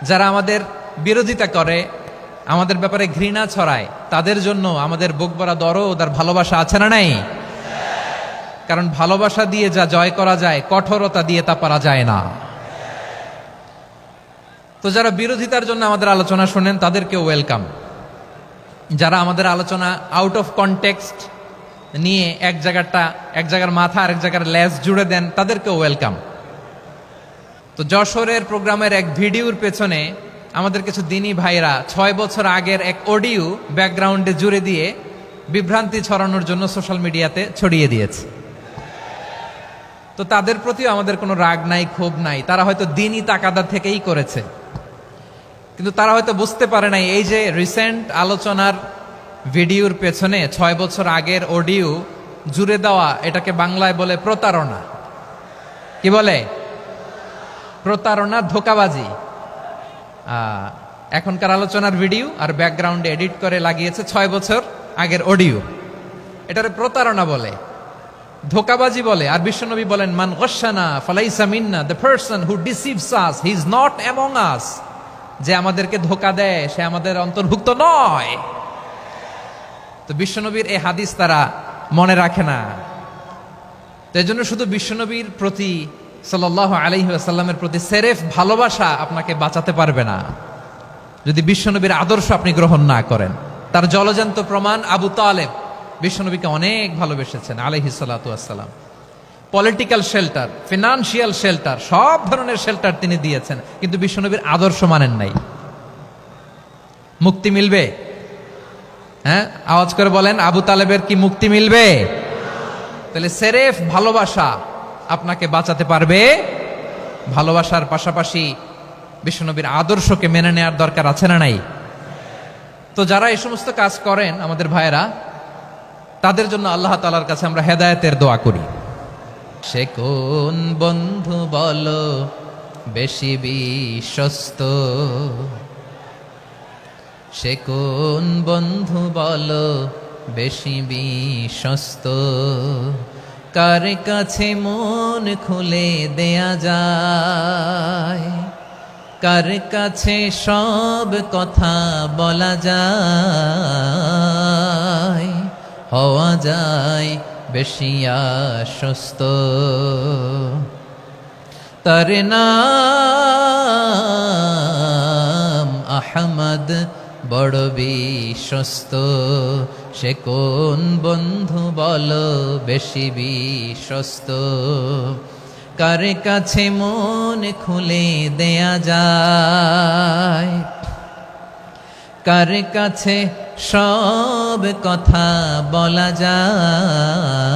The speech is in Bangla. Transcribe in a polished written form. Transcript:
যারা আমাদের বিরোধিতা করে, আমাদের ব্যাপারে ঘৃণা ছড়ায়, তাদের জন্য আমাদের বুক ভরা দরদ আর ভালোবাসা আছে না নাই? কারণ ভালোবাসা দিয়ে যা জয় করা যায়, কঠোরতা দিয়ে তা পারা যায় না। তো যারা বিরোধিতার জন্য আমাদের আলোচনা শোনেন তাদেরকেও ওয়েলকাম। যারা আমাদের আলোচনা আউট অফ কনটেক্সট নিয়ে এক জায়গার মাথা আর এক জায়গার লেজ জুড়ে দেন, তাদেরকেও ওয়েলকাম। তো যশোরের প্রোগ্রামের এক ভিডিওর পেছনে আমাদের কিছু দিনী ভাইরা 6 বছর আগের এক অডিও ব্যাকগ্রাউন্ডে জুড়ে দিয়ে বিভ্রান্তি ছড়ানোর জন্য সোশ্যাল মিডিয়াতে ছড়িয়ে দিয়েছে। তো তাদের প্রতিও আমাদের কোনো রাগ নাই, ক্ষোভ নাই। তারা হয়তো দিনই তাকাদা থেকেই করেছে, কিন্তু তারা হয়তো বুঝতে পারে নাই এই যে রিসেন্ট আলোচনার ভিডিওর পেছনে 6 বছর আগের অডিও জুড়ে দেওয়া, এটাকে বাংলায় বলে প্রতারণা। কি বলে? প্রতারণা, ধোঁকাবাজি। এখনকার আলোচনার ভিডিও আর ব্যাকগ্রাউন্ডে এডিট করে লাগিয়েছে 6 বছর আগের অডিও। এটারে প্রতারণা বলে, ধোঁকাবাজি বলে। আর বিশ্বনবী বলেন, মান গশানা ফালাইসা মিন্না, the person who deceives us he is not among us. যে আমাদেরকে ধোঁকা দেয় সে আমাদের অন্তর্ভুক্ত নয়। তো বিশ্বনবীর এই হাদিস তারা মনে রাখে না। তো এই জন্য শুধু বিশ্বনবীর প্রতি সাল্লাল্লাহু আলাইহি ওয়াসাল্লামের প্রতি সেরেফ ভালোবাসা আপনাকে বাঁচাতে পারবে না যদি বিশ্বনবীর আদর্শ আপনি গ্রহণ না করেন। তার জলজান্ত প্রমাণ, আবু তালেব বিশ্বনবীকে অনেক ভালোবেসেছেন আলাইহিস সালাতু ওয়াসসালাম। পলিটিক্যাল শেল্টার, ফিনান্সিয়াল শেল্টার, সব ধরনের শেল্টার তিনি দিয়েছেন, কিন্তু বিশ্বনবীর আদর্শ মানেন নাই। মুক্তি মিলবে? হ্যাঁ, আওয়াজ করে বলেন, আবু তালেবের কি মুক্তি মিলবে? তাহলে সেরেফ ভালোবাসা আপনাকে বাঁচাতে পারবে। ভালোবাসার পাশাপাশি বিশ্বনবীর আদর্শকে মেনে নেওয়ার দরকার আছে না নাই? তো যারা এই সমস্ত কাজ করেন আমাদের ভাইয়েরা, তাদের জন্য আল্লাহ তাআলার কাছে আমরা হেদায়েতের দোয়া করি। সে কোন বন্ধু বলো বেশি বিশ্বস্ত? সে কোন বন্ধু বলো বেশি বিশ্বস্ত? কার কাছে মন খুলে দেয়া যায়? কার কাছে সব কথা বলা যায়? হওয়া যায় বেশি আশ্বস্ত। তার নাম আহমদ, বড় বিশ্বস্ত। সে কোন বন্ধু বলো বেশি বিশ্বস্ত? কার কাছে মন খুলে দেয়া যায়? কার কাছে সব কথা বলা যায়?